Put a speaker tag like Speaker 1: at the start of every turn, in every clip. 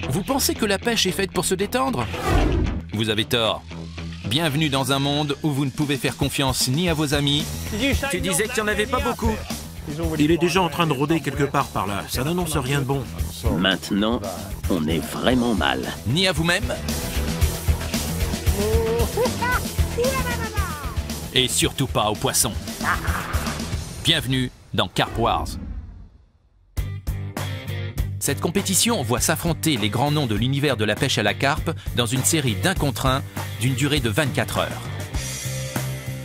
Speaker 1: Vous pensez que la pêche est faite pour se détendre? Vous avez tort. Bienvenue dans un monde où vous ne pouvez faire confiance ni à vos amis.
Speaker 2: Tu disais qu'il n'y en avait pas beaucoup.
Speaker 3: Il est déjà en train de rôder quelque part par là. Ça n'annonce rien de bon.
Speaker 4: Maintenant, on est vraiment mal.
Speaker 1: Ni à vous-même. Et surtout pas aux poissons. Bienvenue dans Carp Wars. Cette compétition voit s'affronter les grands noms de l'univers de la pêche à la carpe dans une série d'1 contre 1 d'une durée de 24 heures.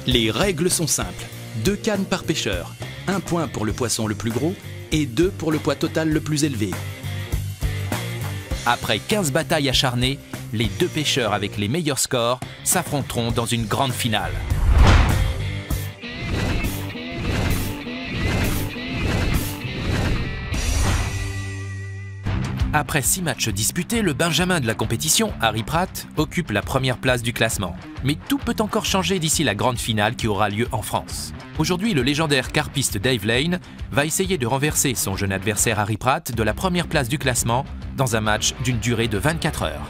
Speaker 1: Les règles sont simples. 2 cannes par pêcheur, 1 point pour le poisson le plus gros et 2 pour le poids total le plus élevé. Après 15 batailles acharnées, les 2 pêcheurs avec les meilleurs scores s'affronteront dans une grande finale. Après 6 matchs disputés, le benjamin de la compétition, Harry Pratt, occupe la première place du classement. Mais tout peut encore changer d'ici la grande finale qui aura lieu en France. Aujourd'hui, le légendaire carpiste Dave Lane va essayer de renverser son jeune adversaire Harry Pratt de la première place du classement dans un match d'une durée de 24 heures.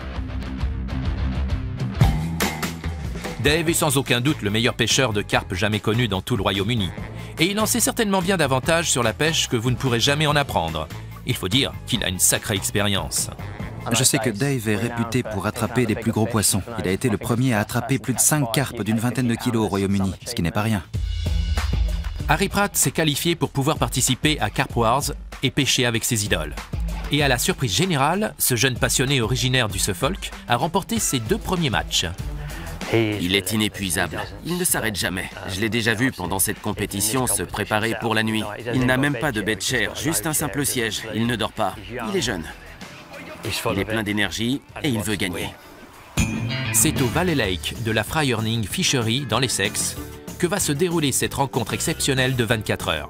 Speaker 1: Dave est sans aucun doute le meilleur pêcheur de carpe jamais connu dans tout le Royaume-Uni. Et il en sait certainement bien davantage sur la pêche que vous ne pourrez jamais en apprendre. Il faut dire qu'il a une sacrée expérience.
Speaker 5: Je sais que Dave est réputé pour attraper les plus gros poissons. Il a été le premier à attraper plus de 5 carpes d'une vingtaine de kilos au Royaume-Uni, ce qui n'est pas rien.
Speaker 1: Harry Pratt s'est qualifié pour pouvoir participer à Carp Wars et pêcher avec ses idoles. Et à la surprise générale, ce jeune passionné originaire du Suffolk a remporté ses 2 premiers matchs.
Speaker 2: Il est inépuisable. Il ne s'arrête jamais. Je l'ai déjà vu pendant cette compétition se préparer pour la nuit. Il n'a même pas de bed chair, juste un simple siège. Il ne dort pas. Il est jeune. Il est plein d'énergie et il veut gagner.
Speaker 1: C'est au Valley Lake de la Fryerning Fishery dans l'Essex que va se dérouler cette rencontre exceptionnelle de 24 heures.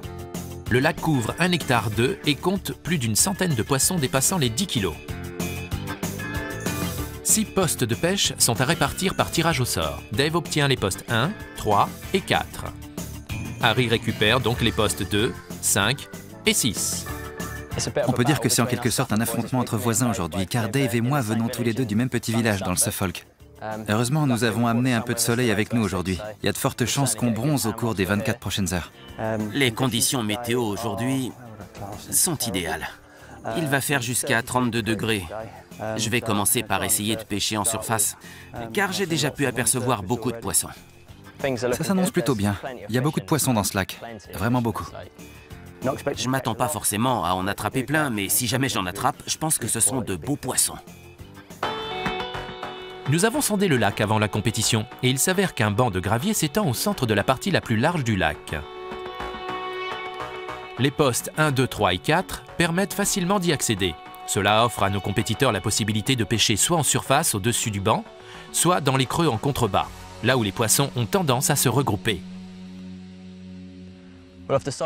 Speaker 1: Le lac couvre 1,2 hectare et compte plus d'une centaine de poissons dépassant les 10 kilos. 6 postes de pêche sont à répartir par tirage au sort. Dave obtient les postes 1, 3 et 4. Harry récupère donc les postes 2, 5 et 6.
Speaker 5: On peut dire que c'est en quelque sorte un affrontement entre voisins aujourd'hui, car Dave et moi venons tous les deux du même petit village dans le Suffolk. Heureusement, nous avons amené un peu de soleil avec nous aujourd'hui. Il y a de fortes chances qu'on bronze au cours des 24 prochaines heures.
Speaker 2: Les conditions météo aujourd'hui sont idéales. Il va faire jusqu'à 32 degrés. Je vais commencer par essayer de pêcher en surface, car j'ai déjà pu apercevoir beaucoup de poissons.
Speaker 5: Ça s'annonce plutôt bien. Il y a beaucoup de poissons dans ce lac. Vraiment beaucoup.
Speaker 2: Je m'attends pas forcément à en attraper plein, mais si jamais j'en attrape, je pense que ce sont de beaux poissons.
Speaker 1: Nous avons sondé le lac avant la compétition et il s'avère qu'un banc de gravier s'étend au centre de la partie la plus large du lac. Les postes 1, 2, 3 et 4 permettent facilement d'y accéder. Cela offre à nos compétiteurs la possibilité de pêcher soit en surface au-dessus du banc, soit dans les creux en contrebas, là où les poissons ont tendance à se regrouper.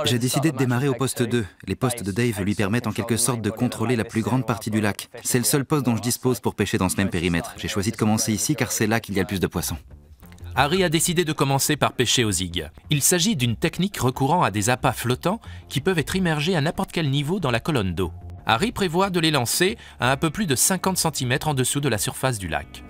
Speaker 5: J'ai décidé de démarrer au poste 2. Les postes de Dave lui permettent en quelque sorte de contrôler la plus grande partie du lac. C'est le seul poste dont je dispose pour pêcher dans ce même périmètre. J'ai choisi de commencer ici car c'est là qu'il y a le plus de poissons.
Speaker 1: Harry a décidé de commencer par pêcher au zig. Il s'agit d'une technique recourant à des appâts flottants qui peuvent être immergés à n'importe quel niveau dans la colonne d'eau. Harry prévoit de les lancer à un peu plus de 50 cm en dessous de la surface du lac.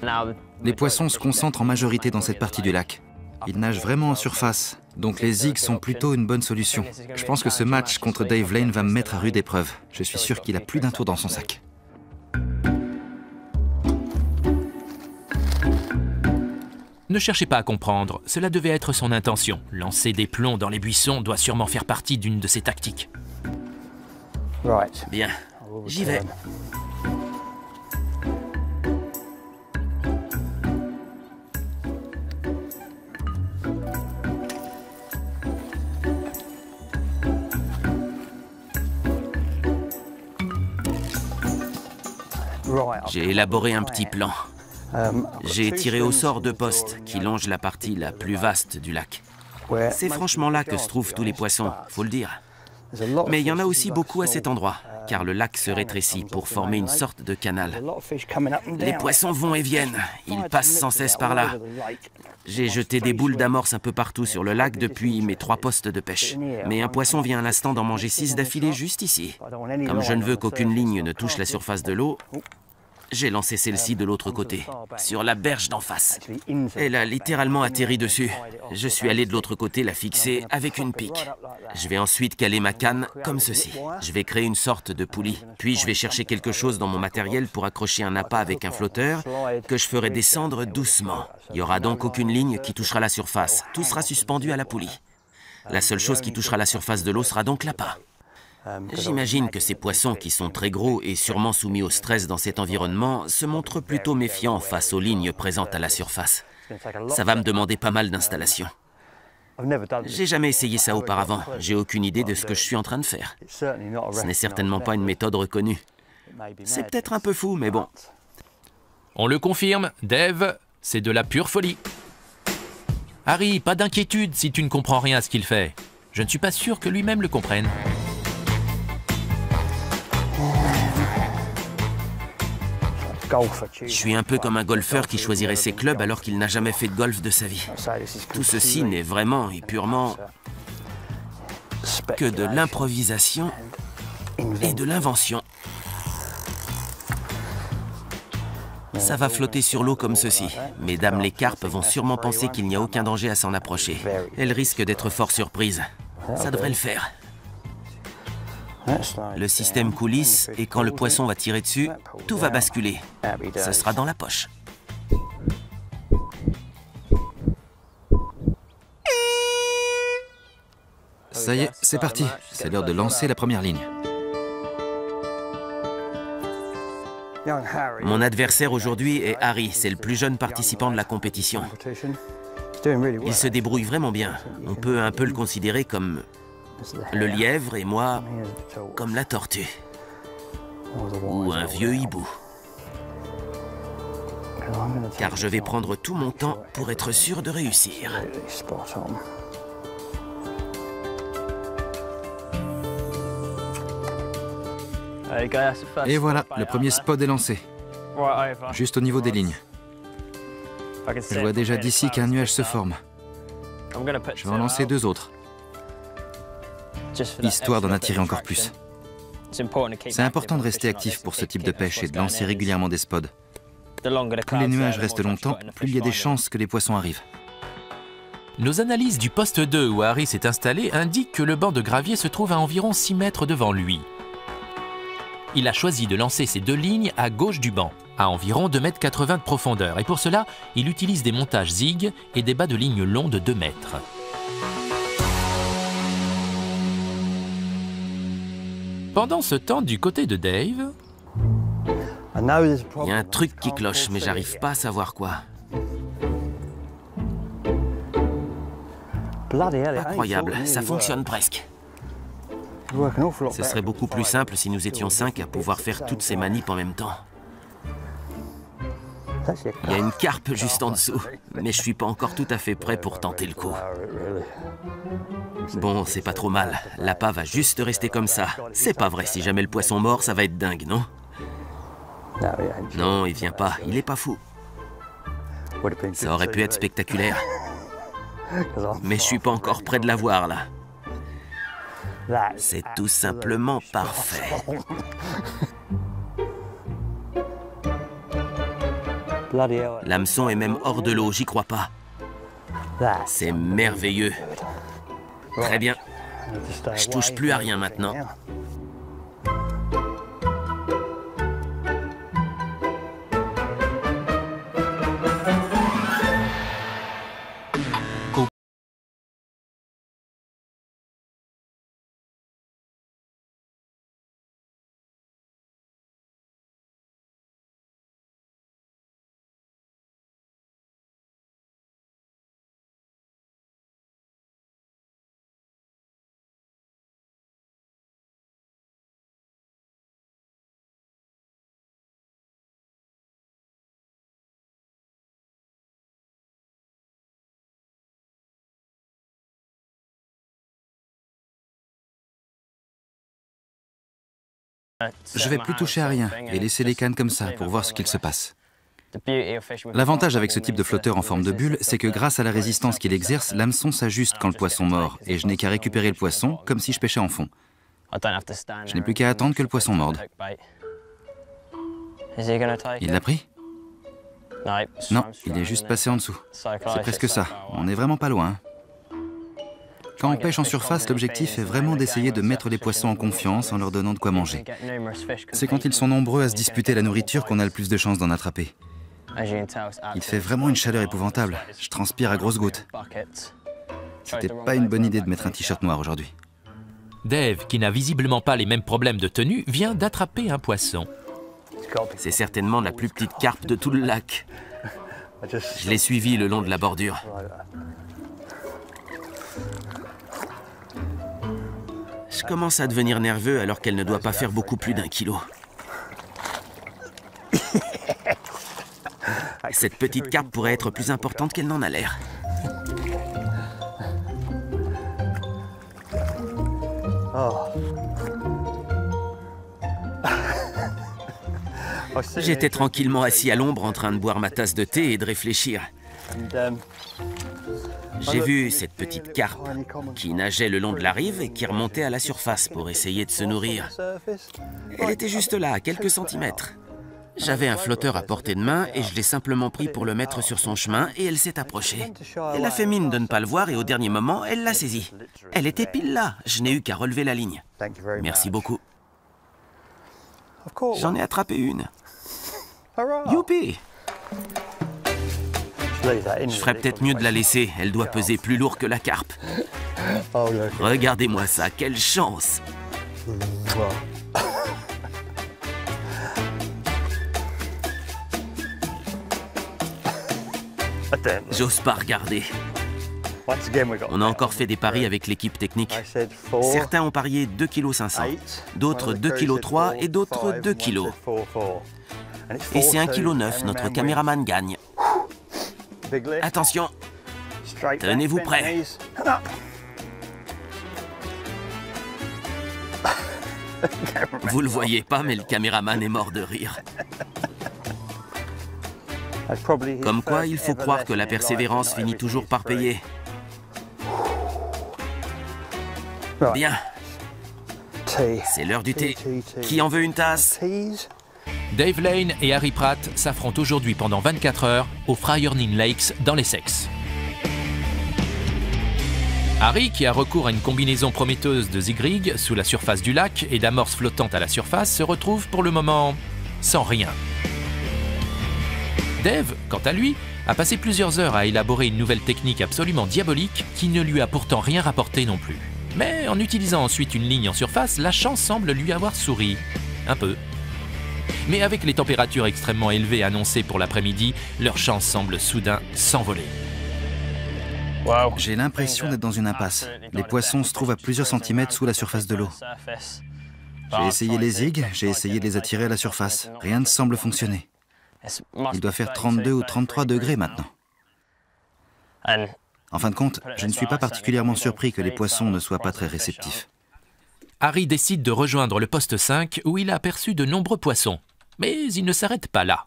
Speaker 5: Les poissons se concentrent en majorité dans cette partie du lac. Ils nagent vraiment en surface, donc les zigs sont plutôt une bonne solution. Je pense que ce match contre Dave Lane va me mettre à rude épreuve. Je suis sûr qu'il a plus d'un tour dans son sac.
Speaker 1: Ne cherchez pas à comprendre, cela devait être son intention. Lancer des plombs dans les buissons doit sûrement faire partie d'une de ses tactiques.
Speaker 2: Bien, j'y vais. J'ai élaboré un petit plan. J'ai tiré au sort 2 postes qui longent la partie la plus vaste du lac. C'est franchement là que se trouvent tous les poissons, faut le dire. Mais il y en a aussi beaucoup à cet endroit, car le lac se rétrécit pour former une sorte de canal. Les poissons vont et viennent, ils passent sans cesse par là. J'ai jeté des boules d'amorce un peu partout sur le lac depuis mes 3 postes de pêche. Mais un poisson vient à l'instant d'en manger 6 d'affilée juste ici. Comme je ne veux qu'aucune ligne ne touche la surface de l'eau, j'ai lancé celle-ci de l'autre côté, sur la berge d'en face. Elle a littéralement atterri dessus. Je suis allé de l'autre côté la fixer avec une pique. Je vais ensuite caler ma canne comme ceci. Je vais créer une sorte de poulie. Puis je vais chercher quelque chose dans mon matériel pour accrocher un appât avec un flotteur que je ferai descendre doucement. Il n'y aura donc aucune ligne qui touchera la surface. Tout sera suspendu à la poulie. La seule chose qui touchera la surface de l'eau sera donc l'appât. J'imagine que ces poissons, qui sont très gros et sûrement soumis au stress dans cet environnement, se montrent plutôt méfiants face aux lignes présentes à la surface. Ça va me demander pas mal d'installation. J'ai jamais essayé ça auparavant. J'ai aucune idée de ce que je suis en train de faire. Ce n'est certainement pas une méthode reconnue. C'est peut-être un peu fou, mais bon.
Speaker 1: On le confirme, Dave, c'est de la pure folie. Harry, pas d'inquiétude si tu ne comprends rien à ce qu'il fait. Je ne suis pas sûr que lui-même le comprenne.
Speaker 2: Je suis un peu comme un golfeur qui choisirait ses clubs alors qu'il n'a jamais fait de golf de sa vie. Tout ceci n'est vraiment et purement que de l'improvisation et de l'invention. Ça va flotter sur l'eau comme ceci. Mesdames les carpes vont sûrement penser qu'il n'y a aucun danger à s'en approcher. Elles risquent d'être fort surprises. Ça devrait le faire. Le système coulisse et quand le poisson va tirer dessus, tout va basculer. Ça sera dans la poche.
Speaker 5: Ça y est, c'est parti. C'est l'heure de lancer la première ligne.
Speaker 2: Mon adversaire aujourd'hui est Harry. C'est le plus jeune participant de la compétition. Il se débrouille vraiment bien. On peut un peu le considérer comme le lièvre et moi comme la tortue. Ou un vieux hibou. Car je vais prendre tout mon temps pour être sûr de réussir.
Speaker 5: Et voilà, le premier spot est lancé. Juste au niveau des lignes. Je vois déjà d'ici qu'un nuage se forme. Je vais en lancer 2 autres, histoire d'en attirer encore plus. C'est important de rester actif pour ce type de pêche et de lancer régulièrement des spots. Plus les nuages restent longtemps, plus il y a des chances que les poissons arrivent.
Speaker 1: Nos analyses du poste 2 où Harry s'est installé indiquent que le banc de gravier se trouve à environ 6 mètres devant lui. Il a choisi de lancer ces 2 lignes à gauche du banc, à environ 2,80 m de profondeur. Et pour cela, il utilise des montages zig et des bas de ligne longs de 2 mètres. Pendant ce temps, du côté de Dave...
Speaker 2: Il y a un truc qui cloche, mais j'arrive pas à savoir quoi. Incroyable, ça fonctionne presque. Ce serait beaucoup plus simple si nous étions 5 à pouvoir faire toutes ces manips en même temps. Il y a une carpe juste en dessous, mais je suis pas encore tout à fait prêt pour tenter le coup. Bon, c'est pas trop mal. L'appât va juste rester comme ça. C'est pas vrai, si jamais le poisson mord, ça va être dingue, non? Non, il vient pas. Il est pas fou. Ça aurait pu être spectaculaire. Mais je suis pas encore prêt de l'avoir, là. C'est tout simplement parfait. L'hameçon est même hors de l'eau, j'y crois pas. C'est merveilleux. Très bien. Je touche plus à rien maintenant.
Speaker 5: Je vais plus toucher à rien et laisser les cannes comme ça pour voir ce qu'il se passe. L'avantage avec ce type de flotteur en forme de bulle, c'est que grâce à la résistance qu'il exerce, l'hameçon s'ajuste quand le poisson mord et je n'ai qu'à récupérer le poisson comme si je pêchais en fond. Je n'ai plus qu'à attendre que le poisson morde. Il l'a pris? Non, il est juste passé en dessous. C'est presque ça. On n'est vraiment pas loin. Quand on pêche en surface, l'objectif est vraiment d'essayer de mettre les poissons en confiance en leur donnant de quoi manger. C'est quand ils sont nombreux à se disputer la nourriture qu'on a le plus de chances d'en attraper. Il fait vraiment une chaleur épouvantable. Je transpire à grosses gouttes. C'était pas une bonne idée de mettre un t-shirt noir aujourd'hui.
Speaker 1: Dave, qui n'a visiblement pas les mêmes problèmes de tenue, vient d'attraper un poisson.
Speaker 2: C'est certainement la plus petite carpe de tout le lac. Je l'ai suivie le long de la bordure. Je commence à devenir nerveux alors qu'elle ne doit pas faire beaucoup plus d'1 kilo. Cette petite carpe pourrait être plus importante qu'elle n'en a l'air. J'étais tranquillement assis à l'ombre en train de boire ma tasse de thé et de réfléchir. J'ai vu cette petite carpe qui nageait le long de la rive et qui remontait à la surface pour essayer de se nourrir. Elle était juste là, à quelques centimètres. J'avais un flotteur à portée de main et je l'ai simplement pris pour le mettre sur son chemin et elle s'est approchée. Elle a fait mine de ne pas le voir et au dernier moment, elle l'a saisie. Elle était pile là, je n'ai eu qu'à relever la ligne. Merci beaucoup. J'en ai attrapé une. Youpi! Je ferais peut-être mieux de la laisser, elle doit peser plus lourd que la carpe. Regardez-moi ça, quelle chance! J'ose pas regarder. On a encore fait des paris avec l'équipe technique. Certains ont parié 2,5 kg, d'autres 2,3 kg et d'autres 2 kg. Et c'est 1,9 kg, notre caméraman gagne. Attention, tenez-vous prêts. Vous le voyez pas, mais le caméraman est mort de rire. Comme quoi, il faut croire que la persévérance finit toujours par payer. Bien. C'est l'heure du thé. Qui en veut une tasse?
Speaker 1: Dave Lane et Harry Pratt s'affrontent aujourd'hui pendant 24 heures au Fryerning Lakes dans l'Essex. Harry, qui a recours à une combinaison prometteuse de zigrig sous la surface du lac et d'amorces flottantes à la surface, se retrouve pour le moment sans rien. Dave, quant à lui, a passé plusieurs heures à élaborer une nouvelle technique absolument diabolique qui ne lui a pourtant rien rapporté non plus. Mais en utilisant ensuite une ligne en surface, la chance semble lui avoir souri. Un peu. Mais avec les températures extrêmement élevées annoncées pour l'après-midi, leur chance semble soudain s'envoler.
Speaker 5: J'ai l'impression d'être dans une impasse. Les poissons se trouvent à plusieurs centimètres sous la surface de l'eau. J'ai essayé les zigs, j'ai essayé de les attirer à la surface. Rien ne semble fonctionner. Il doit faire 32 ou 33 degrés maintenant. En fin de compte, je ne suis pas particulièrement surpris que les poissons ne soient pas très réceptifs.
Speaker 1: Harry décide de rejoindre le poste 5 où il a aperçu de nombreux poissons. Mais il ne s'arrête pas là.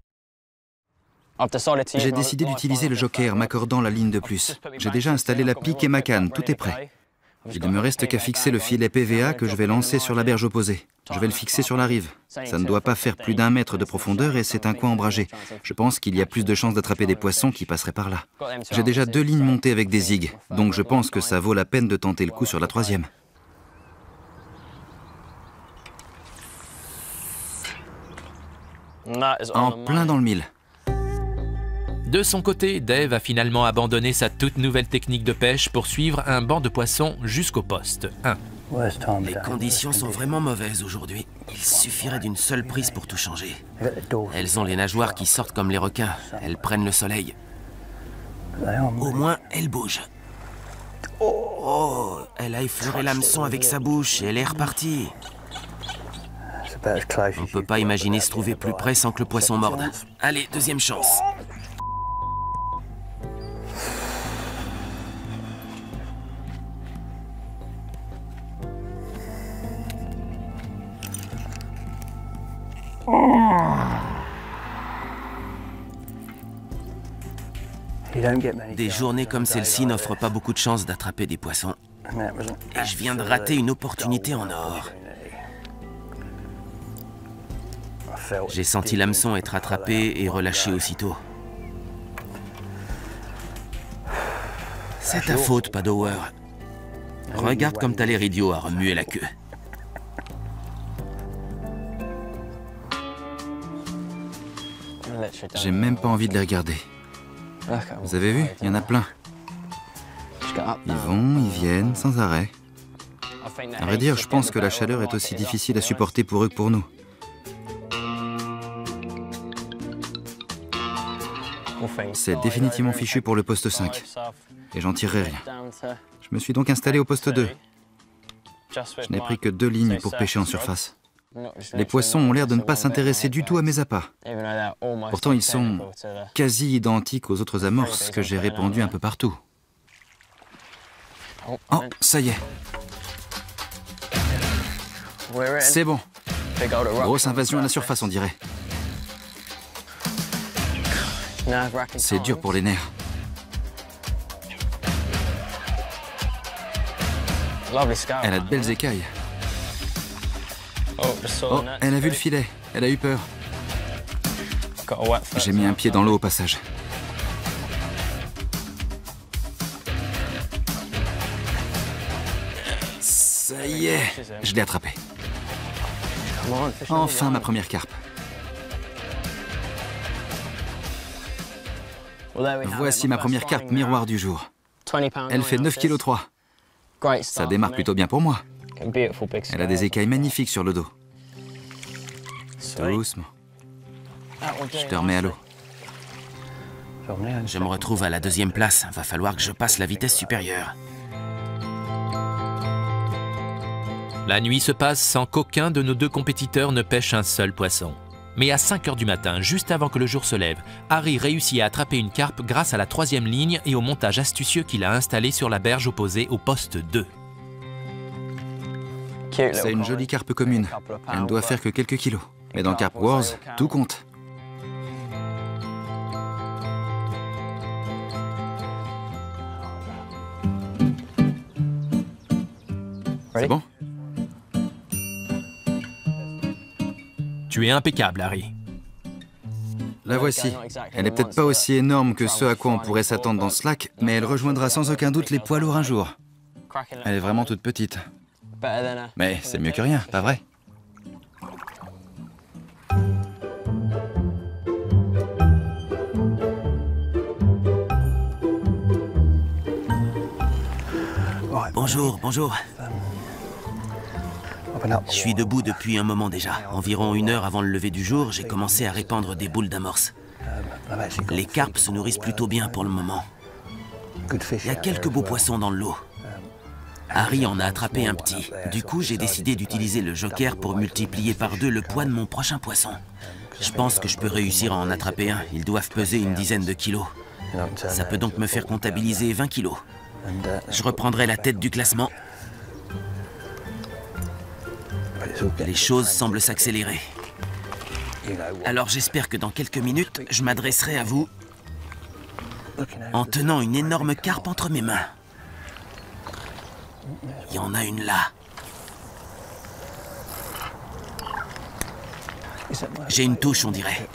Speaker 5: J'ai décidé d'utiliser le joker, m'accordant la ligne de plus. J'ai déjà installé la pique et ma canne, tout est prêt. Il ne me reste qu'à fixer le filet PVA que je vais lancer sur la berge opposée. Je vais le fixer sur la rive. Ça ne doit pas faire plus d'1 mètre de profondeur et c'est un coin ombragé. Je pense qu'il y a plus de chances d'attraper des poissons qui passeraient par là. J'ai déjà 2 lignes montées avec des zigs, donc je pense que ça vaut la peine de tenter le coup sur la 3e. En plein dans le mille.
Speaker 1: De son côté, Dave a finalement abandonné sa toute nouvelle technique de pêche pour suivre un banc de poissons jusqu'au poste 1.
Speaker 2: Les conditions sont vraiment mauvaises aujourd'hui. Il suffirait d'une seule prise pour tout changer. Elles ont les nageoires qui sortent comme les requins. Elles prennent le soleil. Au moins, elles bougent. Oh, elle a effleuré l'hameçon avec sa bouche et elle est repartie. On ne peut pas imaginer se trouver plus près sans que le poisson morde. Allez, 2e chance. Des journées comme celle-ci n'offrent pas beaucoup de chances d'attraper des poissons. Et je viens de rater une opportunité en or. J'ai senti l'hameçon être attrapé et relâché aussitôt. C'est ta faute, Padower. Regarde comme t'as l'air idiot à remuer la queue.
Speaker 5: J'ai même pas envie de les regarder. Vous avez vu? Il y en a plein. Ils vont, ils viennent, sans arrêt. À vrai dire, je pense que la chaleur est aussi difficile à supporter pour eux que pour nous. C'est définitivement fichu pour le poste 5. Et j'en tirerai rien. Je me suis donc installé au poste 2. Je n'ai pris que 2 lignes pour pêcher en surface. Les poissons ont l'air de ne pas s'intéresser du tout à mes appâts. Pourtant, ils sont quasi identiques aux autres amorces que j'ai répandues un peu partout. Oh, ça y est. C'est bon. Grosse invasion à la surface, on dirait. C'est dur pour les nerfs. Elle a de belles écailles. Oh, elle a vu le filet. Elle a eu peur. J'ai mis un pied dans l'eau au passage. Ça y est, je l'ai attrapé. Enfin ma première carpe. Voici ma première carpe miroir du jour. Elle fait 9,3 kg. Ça démarre plutôt bien pour moi. Elle a des écailles magnifiques sur le dos. Doucement. Je te remets à l'eau.
Speaker 2: Je me retrouve à la 2e place. Va falloir que je passe la vitesse supérieure.
Speaker 1: La nuit se passe sans qu'aucun de nos 2 compétiteurs ne pêche un seul poisson. Mais à 5 h du matin, juste avant que le jour se lève, Harry réussit à attraper une carpe grâce à la 3e ligne et au montage astucieux qu'il a installé sur la berge opposée au poste 2.
Speaker 5: C'est une jolie carpe commune. Elle ne doit faire que quelques kilos. Mais dans Carp Wars, tout compte. C'est bon?
Speaker 1: Tu es impeccable, Harry.
Speaker 5: La voici. Elle n'est peut-être pas aussi énorme que ce à quoi on pourrait s'attendre dans ce lac, mais elle rejoindra sans aucun doute les poids lourds un jour. Elle est vraiment toute petite. Mais c'est mieux que rien, pas vrai?
Speaker 2: Bonjour, bonjour. Je suis debout depuis un moment déjà. Environ 1 heure avant le lever du jour, j'ai commencé à répandre des boules d'amorce. Les carpes se nourrissent plutôt bien pour le moment. Il y a quelques beaux poissons dans le lot. Harry en a attrapé un petit. Du coup, j'ai décidé d'utiliser le joker pour multiplier par 2 le poids de mon prochain poisson. Je pense que je peux réussir à en attraper un. Ils doivent peser une dizaine de kilos. Ça peut donc me faire comptabiliser 20 kilos. Je reprendrai la tête du classement. Les choses semblent s'accélérer. Alors j'espère que dans quelques minutes, je m'adresserai à vous en tenant une énorme carpe entre mes mains. Il y en a une là. J'ai une touche, on dirait.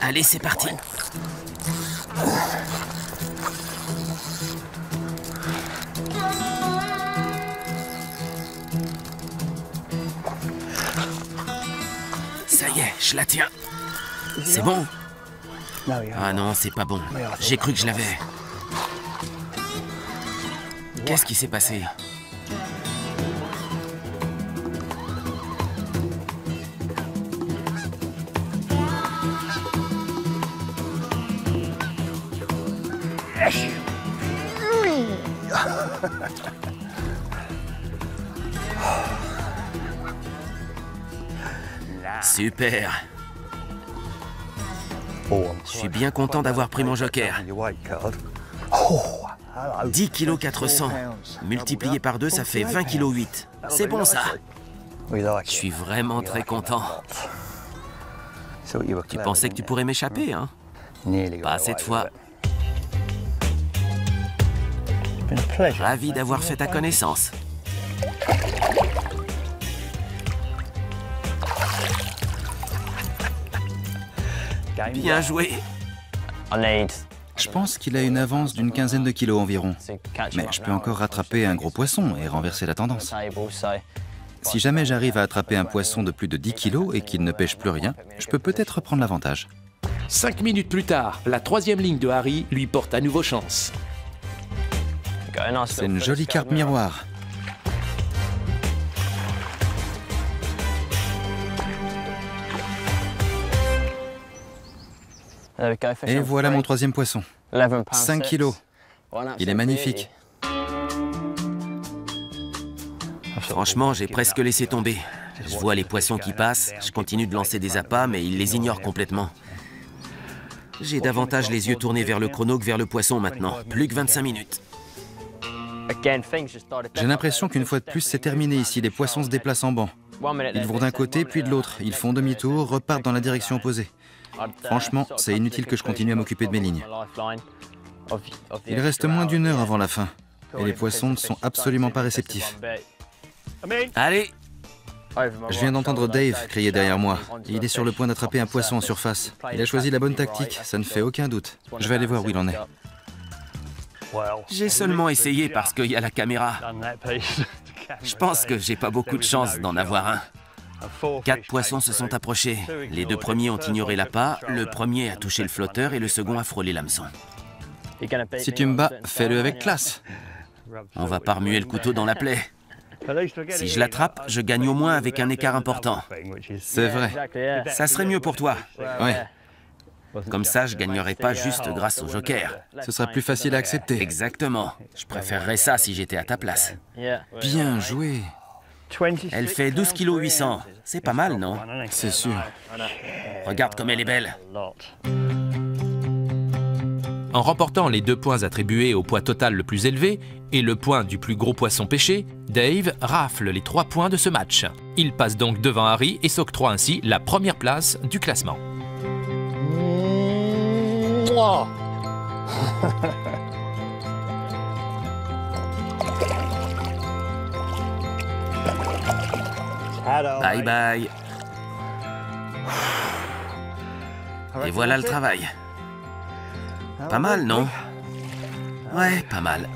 Speaker 2: Allez, c'est parti. Ça y est, je la tiens. C'est bon? Ah non, c'est pas bon. J'ai cru que je l'avais. Qu'est-ce qui s'est passé? Super. Je suis bien content d'avoir pris mon joker. 10 kg 400. Multiplié par 2, ça fait 20 kg 8. C'est bon ça. Je suis vraiment très content. Tu pensais que tu pourrais m'échapper, hein? Pas cette fois. Ravi d'avoir fait ta connaissance. Bien joué.
Speaker 5: Je pense qu'il a une avance d'une quinzaine de kilos environ. Mais je peux encore rattraper un gros poisson et renverser la tendance. Si jamais j'arrive à attraper un poisson de plus de 10 kilos et qu'il ne pêche plus rien, je peux peut-être reprendre l'avantage.
Speaker 1: 5 minutes plus tard, la troisième ligne de Harry lui porte à nouveau chance.
Speaker 5: C'est une jolie carpe miroir. Et voilà mon troisième poisson. 5 kilos. Il est magnifique.
Speaker 2: Franchement, j'ai presque laissé tomber. Je vois les poissons qui passent, je continue de lancer des appâts, mais ils les ignorent complètement. J'ai davantage les yeux tournés vers le chrono que vers le poisson maintenant. Plus que 25 minutes.
Speaker 5: J'ai l'impression qu'une fois de plus, c'est terminé ici. Les poissons se déplacent en banc. Ils vont d'un côté puis de l'autre. Ils font demi-tour, repartent dans la direction opposée. Franchement, c'est inutile que je continue à m'occuper de mes lignes. Il reste moins d'une heure avant la fin. Et les poissons ne sont absolument pas réceptifs.
Speaker 2: Allez!
Speaker 5: Je viens d'entendre Dave crier derrière moi. Il est sur le point d'attraper un poisson en surface. Il a choisi la bonne tactique, ça ne fait aucun doute. Je vais aller voir où il en est.
Speaker 2: J'ai seulement essayé parce qu'il y a la caméra. Je pense que j'ai pas beaucoup de chance d'en avoir un. 4 poissons se sont approchés. Les 2 premiers ont ignoré l'appât, le premier a touché le flotteur et le second a frôlé l'hameçon.
Speaker 5: Si tu me bats, fais-le avec classe.
Speaker 2: On va pas remuer le couteau dans la plaie. Si je l'attrape, je gagne au moins avec un écart important.
Speaker 5: C'est vrai.
Speaker 2: Ça serait mieux pour toi.
Speaker 5: Oui,
Speaker 2: Comme ça, je gagnerai pas juste grâce au joker.
Speaker 5: ce sera plus facile à accepter.
Speaker 2: Exactement. Je préférerais ça si j'étais à ta place.
Speaker 5: Bien joué.
Speaker 2: Elle fait 12,8 kg. C'est pas mal, non?
Speaker 5: C'est sûr.
Speaker 2: Regarde comme elle est belle.
Speaker 1: En remportant les 2 points attribués au poids total le plus élevé et le point du plus gros poisson pêché, Dave rafle les 3 points de ce match. Il passe donc devant Harry et s'octroie ainsi la première place du classement.
Speaker 2: Bye bye. Et voilà le travail. Pas mal, non? Ouais, pas mal.